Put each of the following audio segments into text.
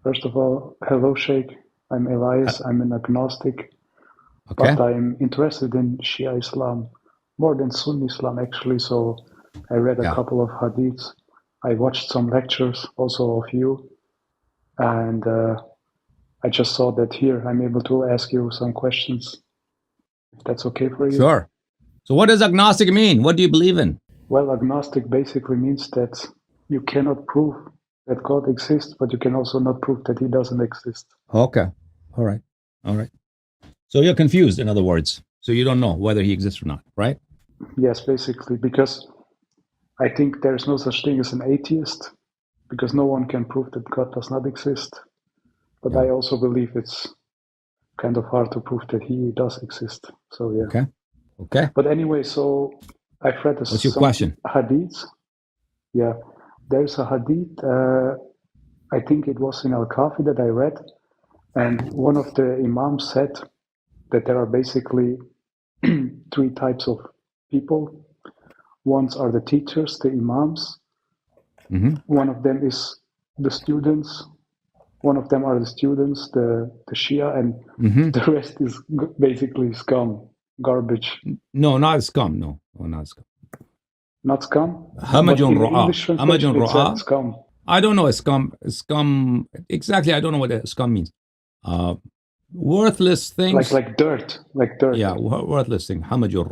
First of all, hello, Sheikh. I'm Uh, Elias. I'm an agnostic, okay. but I'm interested in Shia Islam more than Sunni Islam, actually. So I read a Yeah. couple of hadiths. I watched some lectures also of you, and I just saw that here I'm able to ask you some questions, if that's okay for you. Sure. So what does agnostic mean? What do you believe in? Well, agnostic basically means that you cannot prove that God exists, but you can also not prove that he doesn't exist. Okay. All right. All right. So you're confused, in other words. So you don't know whether he exists or not, right? Yes, basically, because I think there's no such thing as an atheist, because no one can prove that God does not exist. But Yeah. I also believe it's kind of hard to prove that he does exist. So yeah. Okay. Okay. But anyway, so I've read What's your some question? hadiths. Yeah, there's a hadith. I think it was in Al-Kafi that I read, and one of the imams said that there are basically three types of people. Ones are the teachers, the imams. Mm-hmm. One of them is the students. One of them are the students, the Shia, and Mm-hmm. the rest is basically scum, garbage. No, not scum. No, no, not scum. Not scum, but Hamajun in the Ra'a. English Hamajun translation it said Ra'a. scum. I don't know a scum. Scum. Exactly. I don't know what a scum means. Uh, worthless things. Like dirt, like dirt. Yeah, worthless thing. Hamajun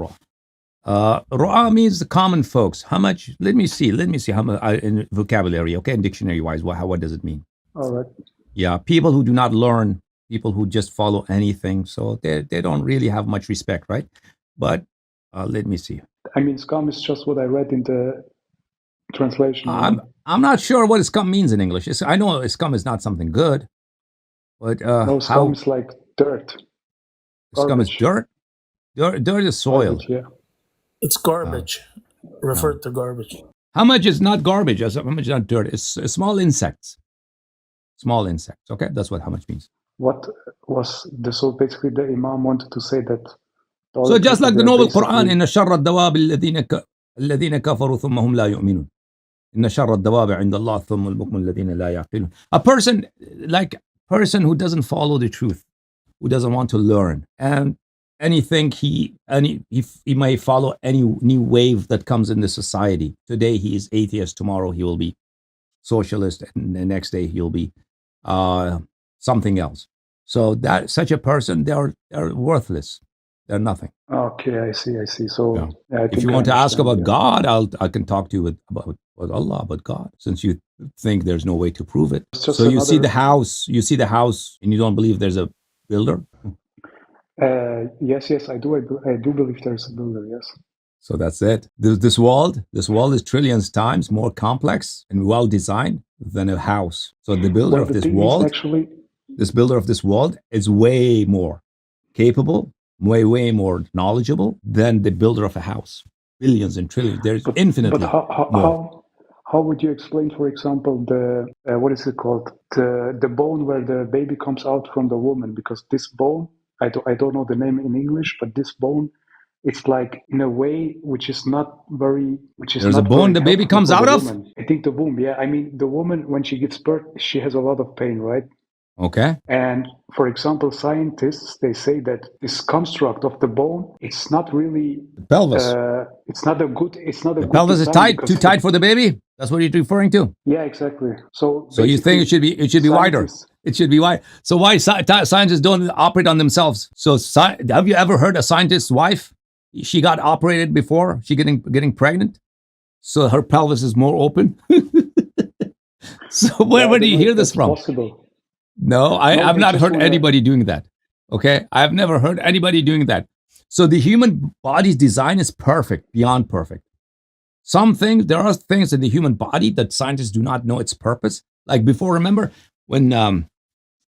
Ra'a. Ra'a means the common folks. How much? Let me see. Let me see how much in vocabulary. Okay, in dictionary wise, what does it mean? All right. Yeah, people who do not learn, people who just follow anything. So they don't really have much respect, right? But let me see. I mean, scum is just what I read in the translation, you know. I'm not sure what scum means in English. I know scum is not something good, but No, scum how is like dirt, scum is garbage, dirt. Dirt is soil. garbage. Yeah. It's Uh, garbage. uh, Referred to garbage. how much is not garbage? How much is not dirt? It's small insects. Small insects. Okay, that's what how much means. What was the so basically the imam wanted to say that all So the just people like the they're noble Quran, basically إن شر الدواب الذين كفروا ثم هم لا يؤمنون. إن شر الدواب عند الله ثم البكم الذين لا يعقلون. A person who doesn't follow the truth, who doesn't want to learn, and anything he may follow any new wave that comes in the society. Today he is atheist, tomorrow he will be socialist, and the next day he'll be something else. So that such a person, they're worthless. They're nothing. okay, I see. Yeah. So yeah, I If think you I want to ask understand. about Yeah. God, I can talk to you about Allah, about God, since you think there's no way to prove it. It's just So you see another. the house, and you don't believe there's a builder. Yes, I do. I do believe there's a builder. Yes. So that's it. This world is trillions times more complex and well designed than a house. So the builder Well, of the this thing is world, actually, this builder of this world, is way more capable, way more knowledgeable than the builder of a house. Billions and trillions. There's but infinitely more. how would you explain, for example, the what is it called, the bone where the baby comes out from the woman? Because this bone, I don't know the name in English, but this bone, it's like in a way which is not very There's a bone the baby helpful comes for the out of. woman. I think the womb. Yeah, I mean the woman when she gives birth, she has a lot of pain, right? Okay. And for example, scientists, they say that this construct of the bone, it's not really, The pelvis. it's not a good The pelvis is design tight, too because tight for the baby. That's what you're referring to. yeah, exactly. So So you think it should be wider? scientists, It should be wide. So why scientists don't operate on themselves? So have you ever heard a scientist's wife? She got operated before she getting pregnant, so her pelvis is more open. So yeah, I where do don't you know hear if this that's from? possible. No, No, I've I not just heard wanna. anybody doing that. Okay, I've never heard anybody doing that. So the human body's design is perfect, beyond perfect. There are things in the human body that scientists do not know its purpose. Like before, remember when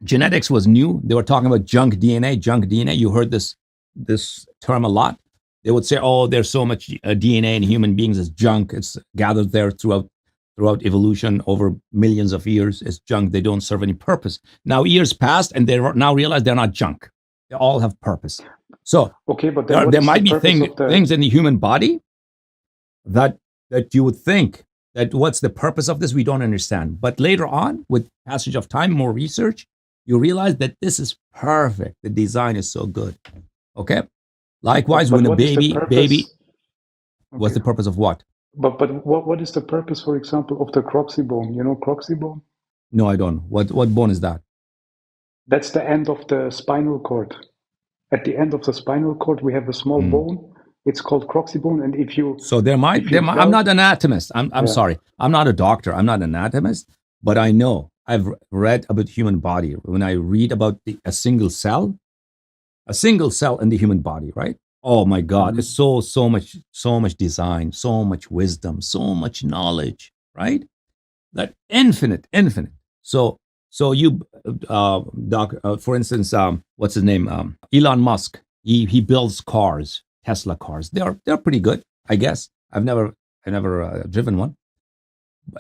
genetics was new, they were talking about junk DNA. Junk DNA. You heard this term a lot. They would say, "Oh, there's so much DNA in human beings as junk. It's gathered there throughout evolution over millions of years. It's junk. They don't serve any purpose." Now years passed, and they now realize they're not junk. They all have purpose. So Okay, but then what there is the might be purpose of the? things in the human body that you would think that what's the purpose of this, we don't understand. But later on, with passage of time, more research, you realize that this is perfect. The design is so good. Okay. Likewise, when a baby, what's the purpose of what? But what is the purpose, for example, of the croxy bone? You know croxy bone? No, I don't. What bone is that? That's the end of the spinal cord. At the end of the spinal cord, we have a small bone. It's called croxy bone, and if you I'm not an anatomist. I'm sorry. I'm not a doctor. I'm not an anatomist, but I know. I've read about human body. When I read about a single cell in the human body, right? Oh my God, it's so much design, so much wisdom, so much knowledge, right? That infinite. So you, for instance, what's his name? Elon Musk. He builds cars, Tesla cars. They're pretty good, I guess. I've never driven one,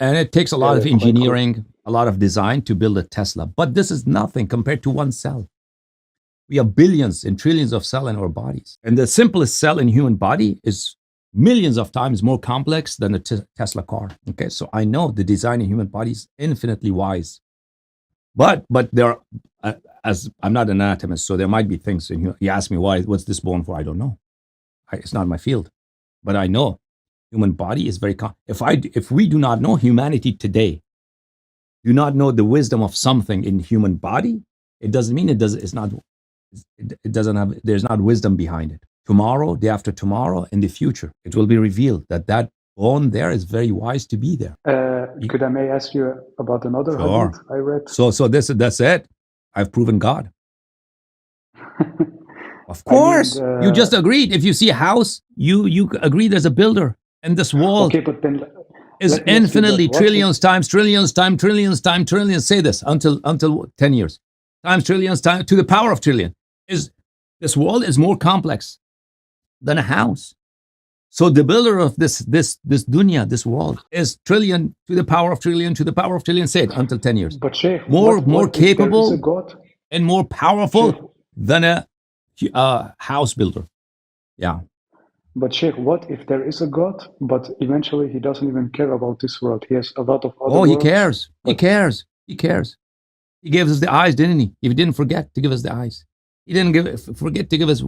and it takes a lot of engineering, a lot of design to build a Tesla. But this is nothing compared to one cell. We have billions and trillions of cells in our bodies, and the simplest cell in human body is millions of times more complex than a Tesla car. Okay, so I know the design in human body is infinitely wise. But there are, as I'm not an anatomist, so there might be things in here. You ask me what's this bone for? I don't know. It's not my field, but I know human body is very. If we do not know, humanity today do not know the wisdom of something in human body, it doesn't mean it does. It's not. It doesn't have. There's not wisdom behind it. Tomorrow, day after tomorrow, in the future, it will be revealed that bone there is very wise to be there. Could I may ask you about another hadith I read? So that's it. I've proven God. Of course, you just agreed. If you see a house, you agree there's a builder, and this wall is infinitely trillions times. Say this until 10 years times trillions times to the power of trillion. This wall is more complex than a house. So the builder of this dunya, this world, is trillion to the power of trillion to the power of trillion. Say it until 10 years. But Sheikh, more capable and more powerful than a house builder. Yeah. But Sheikh, what if there is a God, but eventually he doesn't even care about this world? He has a lot of other worlds. He cares. He cares. He cares. He gave us the eyes, didn't he? He didn't forget to give us the eyes. He didn't forget to give us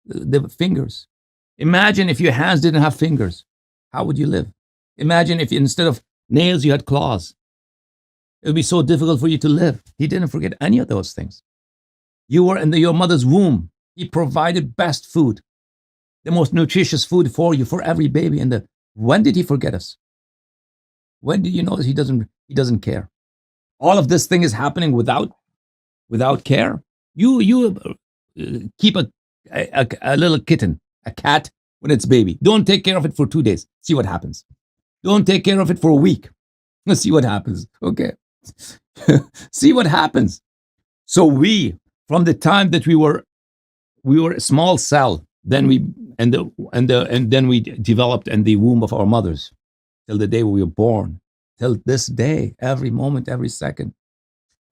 the fingers. Imagine if your hands didn't have fingers. How would you live? Imagine if instead of nails you had claws. It would be so difficult for you to live. He didn't forget any of those things. You were in your mother's womb. He provided best food, the most nutritious food for you, for every baby. When did he forget us? When did you notice he doesn't care? All of this thing is happening without care. You keep a little kitten, a cat, when it's baby. Don't take care of it for 2 days. See what happens. Don't take care of it for a week. Let's see what happens. Okay. See what happens. So from the time that we were a small cell, then then we developed in the womb of our mothers till the day we were born, till this day, every moment, every second.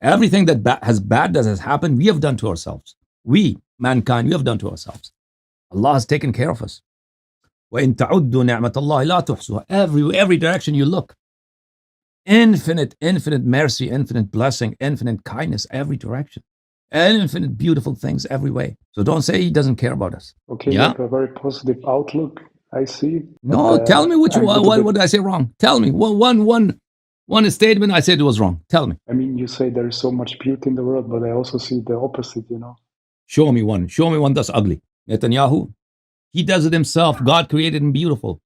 Everything that has happened, we have done to ourselves. We, mankind, we have done to ourselves. Allah has taken care of us. وَإِن تَعُدُّوا نِعْمَةَ اللَّهِ لَا تُحْصُوهَا. Every direction you look, infinite mercy, infinite blessing, infinite kindness, every direction, and infinite beautiful things every way. So don't say he doesn't care about us. Okay, you have a very positive outlook, I see. No, tell me what did I say wrong? Tell me one statement I said it was wrong. Tell me. I mean, you say there is so much beauty in the world, but I also see the opposite, Show me one that's ugly. Netanyahu, he does it himself. God created him beautiful.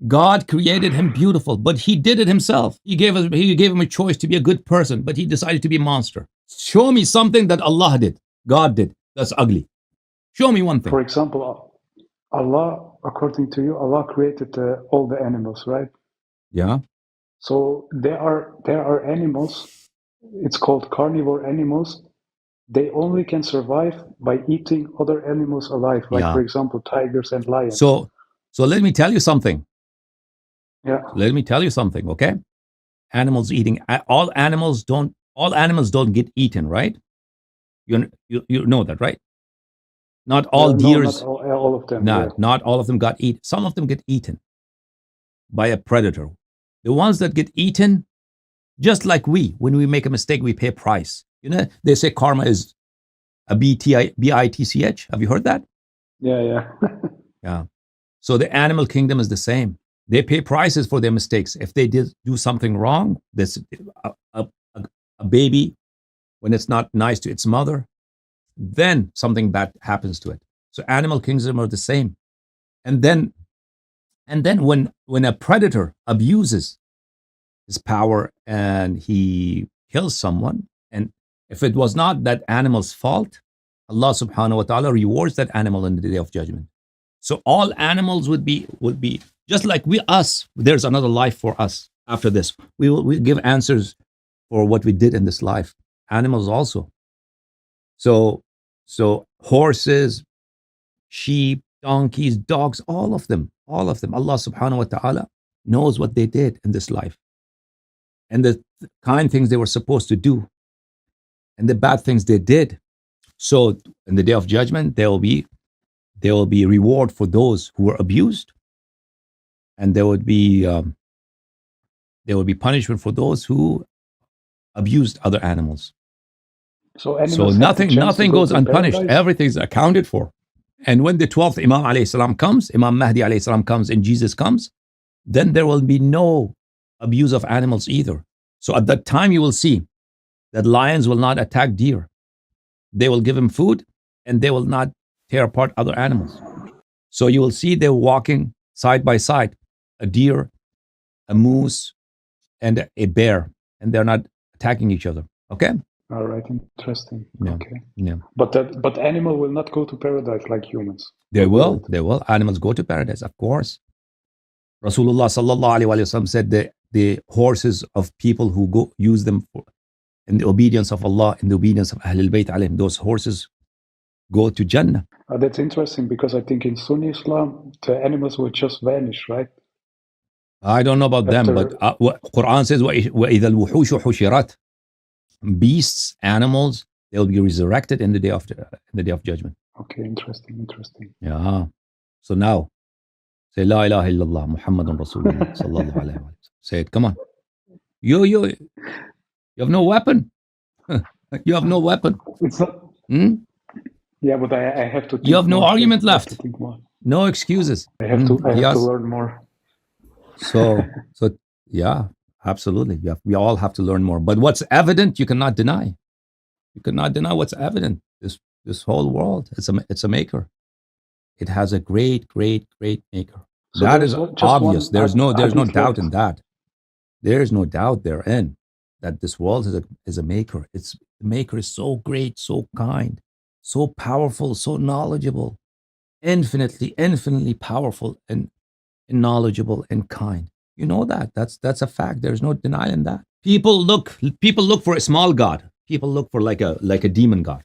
God created him beautiful, but he did it himself. He gave him a choice to be a good person, but he decided to be a monster. Show me something that Allah did, God did, that's ugly. Show me one thing. For example, Allah, according to you, Allah created all the animals, right? Yeah. So there are animals, it's called carnivore animals. They only can survive by eating other animals alive, like for example, tigers and lions. So let me tell you something. Yeah. Let me tell you something, okay? Animals eating, all animals don't get eaten, right? You know that, right? Not all deers. Not all of them. Not all of them got eaten. Some of them get eaten by a predator. The ones that get eaten, just like when we make a mistake, we pay a price. You know, they say karma is a bitch. Have you heard that? Yeah. Yeah. So the animal kingdom is the same. They pay prices for their mistakes. If they did do something wrong, this a baby, when it's not nice to its mother, then something bad happens to it. So animal kingdom are the same. And then when a predator abuses his power and he kills someone, and if it was not that animal's fault, Allah subhanahu wa ta'ala rewards that animal in the day of judgment. So all animals would be just like us. There's another life for us after this. We give answers for what we did in this life. Animals also. So horses, sheep, donkeys, dogs, all of them. Allah subhanahu wa ta'ala knows what they did in this life, and the kind things they were supposed to do, and the bad things they did. So in the day of judgment, there will be reward for those who were abused, and there would be punishment for those who abused other animals. So nothing goes unpunished. Paradise? Everything's accounted for. And when the 12th Imam alayhi salam comes, Imam Mahdi alayhi salam comes, and Jesus comes, then there will be no abuse of animals either. So at that time you will see that lions will not attack deer. They will give them food, and they will not tear apart other animals. So you will see they're walking side by side, a deer, a moose, and a bear, and they're not attacking each other. Okay? All right, interesting. Yeah. Okay. Yeah. But animal will not go to paradise like humans. They will. Animals go to paradise, of course. Rasulullah sallallahu alaihi wasallam said that the horses of people who go use them in the obedience of Allah, in the obedience of Ahlul Bayt alayhim, those horses go to Jannah. That's interesting, because I think in Sunni Islam, the animals will just vanish, right? I don't know about them, but Quran says, وَإِذَا الْوُحُوشُ حُشِرَتْ. Beasts, animals, they'll be resurrected in the day of judgment. Okay, interesting. Yeah. So now, say La ilaha illallah Muhammadun Rasulullah sallallahu alaihi wasallam. Say it. Come on. You have no weapon. You have no weapon. It's not. Yeah, but I have to. You have no argument left. No excuses. I have to learn more. So yeah, absolutely. We all have to learn more. But what's evident, you cannot deny. You cannot deny what's evident. This whole world, it's a maker. It has a great maker. So that is obvious. There's no doubt in that. There is no doubt therein that this world is a maker. The maker is so great, so kind, so powerful, so knowledgeable, infinitely powerful and knowledgeable and kind. You know that. That's a fact. There's no denying that. People look for a small god. People look for like a demon god,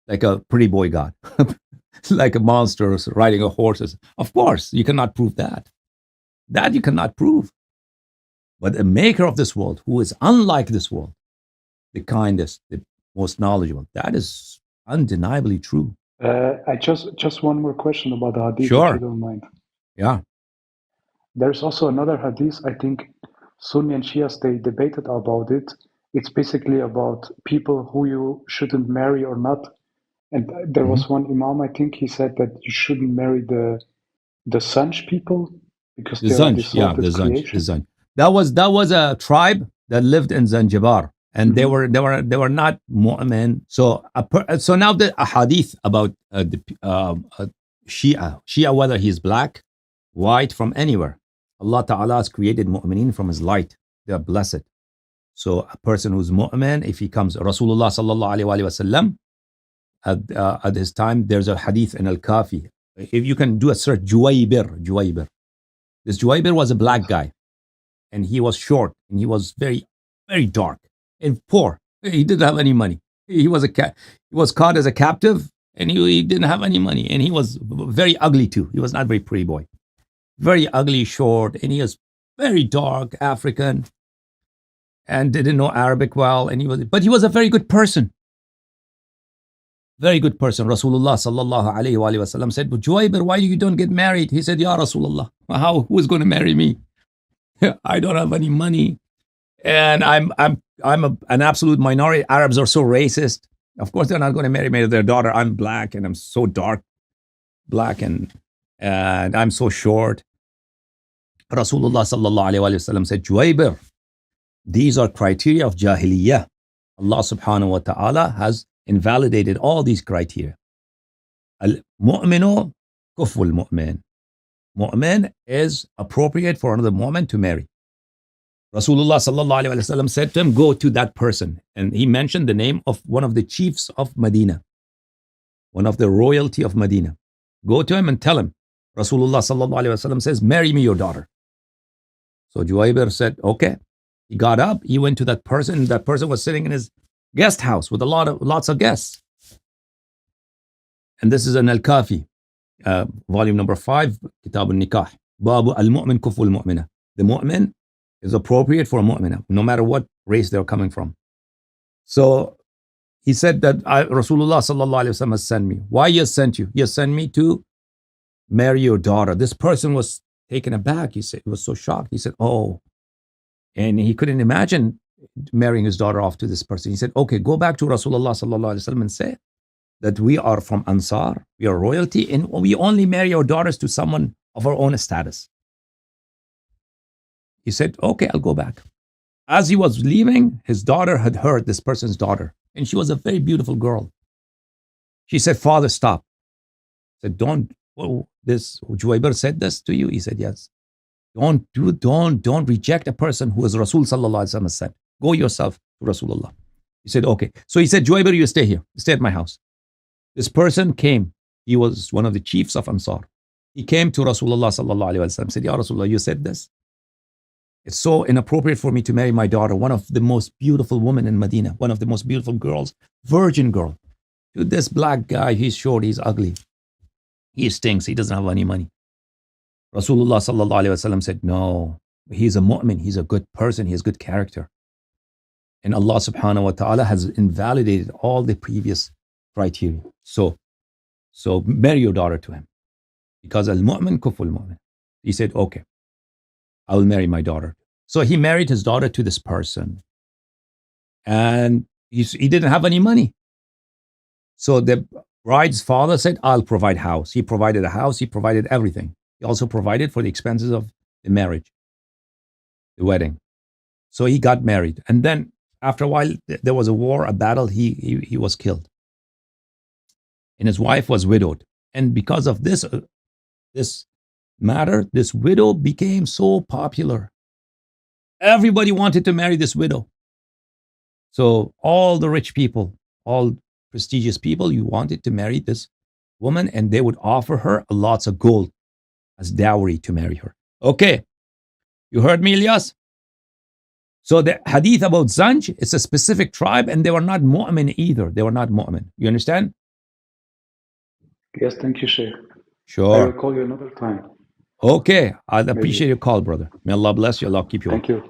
like a pretty boy god, like a monster riding a horse. Of course, you cannot prove that. That you cannot prove. But the maker of this world, who is unlike this world, the kindest, the most knowledgeable, that is undeniably true. I just one more question about the hadith, sure. if you don't mind. Yeah. There's also another hadith, I think Sunni and Shias, they debated about it. It's basically about people who you shouldn't marry or not. And there was one Imam, I think he said that you shouldn't marry the Zanj people because the they're Zanj, yeah, the Zanj. That was a tribe that lived in Zanzibar, and they were not mu'min. So now a hadith about Shia, whether he's black, white, from anywhere. Allah Ta'ala has created mu'mineen from His light. They are blessed. So a person who's mu'min, if he comes, Rasulullah sallallahu alaihi wasallam, at his time, there's a hadith in Al-Kafi. If you can do a search, Juwaybir. This Juwaybir was a black guy, and he was short, and he was very, very dark and poor. He didn't have any money. He was caught as a captive, and he didn't have any money, and he was very ugly too. He was not a very pretty boy. Very ugly, short, and he was very dark, African, and didn't know Arabic well, but he was a very good person. Very good person. Rasulullah sallallahu alayhi wa sallam said, but Juwaybir, why you don't get married? He said, Ya Rasulullah, who is going to marry me? I don't have any money, and an absolute minority. Arabs are so racist. Of course, they're not going to marry their daughter. I'm black, and I'm so dark black, and I'm so short. Rasulullah sallallahu alaihi wasallam said, Juwaybir, these are criteria of Jahiliyyah. Allah subhanahu wa ta'ala has invalidated all these criteria. Al-mu'minu kuful mu'min. Mu'min is appropriate for another mu'min to marry. Rasulullah sallallahu alaihi wasallam said to him, go to that person. And he mentioned the name of one of the chiefs of Medina, one of the royalty of Medina. Go to him and tell him, Rasulullah sallallahu alaihi wasallam says, marry me your daughter. So Juwaybir said, okay. He got up, he went to that person. That person was sitting in his guest house with lots of guests. And this is an Al-Kafi, volume number 5, Kitab al-Nikah. Babu al-mu'min kuful mu'mina. The mu'min is appropriate for a mu'mina, no matter what race they're coming from. So he said that Rasulullah sallallahu alaihi wasallam has sent me. Why he has sent you? He has sent me to marry your daughter. This person was taken aback. He said, he was so shocked. He said, oh. And he couldn't imagine marrying his daughter off to this person. He said, okay, go back to Rasulullah sallallahu alaihi wasallam and say that we are from Ansar, we are royalty, and we only marry our daughters to someone of our own status. He said, okay, I'll go back. As he was leaving, his daughter had heard, this person's daughter, and she was a very beautiful girl. She said, Father, stop. He said, this Juwaybir said this to you? He said, yes. Don't reject a person who is Rasul sallallahu alaihi wasallam said. Go yourself to Rasulullah. He said, okay. So he said, Juwaybir, you stay here. Stay at my house. This person came. He was one of the chiefs of Ansar. He came to Rasulullah sallallahu alaihi wasallam, said, Ya Rasulullah, you said this. It's so inappropriate for me to marry my daughter, one of the most beautiful women in Medina, one of the most beautiful girls, virgin girl, to this black guy. He's short, he's ugly. He stinks, he doesn't have any money. Rasulullah sallallahu alaihi wasallam said, no, he's a mu'min, he's a good person, he has good character. And Allah subhanahu wa ta'ala has invalidated all the previous criteria. So marry your daughter to him. Because al-mu'min kuful mu'min. He said, okay, I will marry my daughter. So he married his daughter to this person. And he didn't have any money. So the bride's father said, I'll provide house. He provided a house, he provided everything. He also provided for the expenses of the marriage, the wedding. So he got married. And then after a while, there was a war, a battle, he was killed. And his wife was widowed. And because of this matter, this widow became so popular. Everybody wanted to marry this widow. So all the rich people, all prestigious people, you wanted to marry this woman, and they would offer her lots of gold as dowry to marry her. Okay, you heard me, Ilyas? So the hadith about Zanj, it's a specific tribe, and they were not mu'min either. They were not mu'min. You understand? Yes, thank you, Sheikh. Sure. I will call you another time. Okay, I'd appreciate your call, brother. May Allah bless you. Allah keep you. Thank you.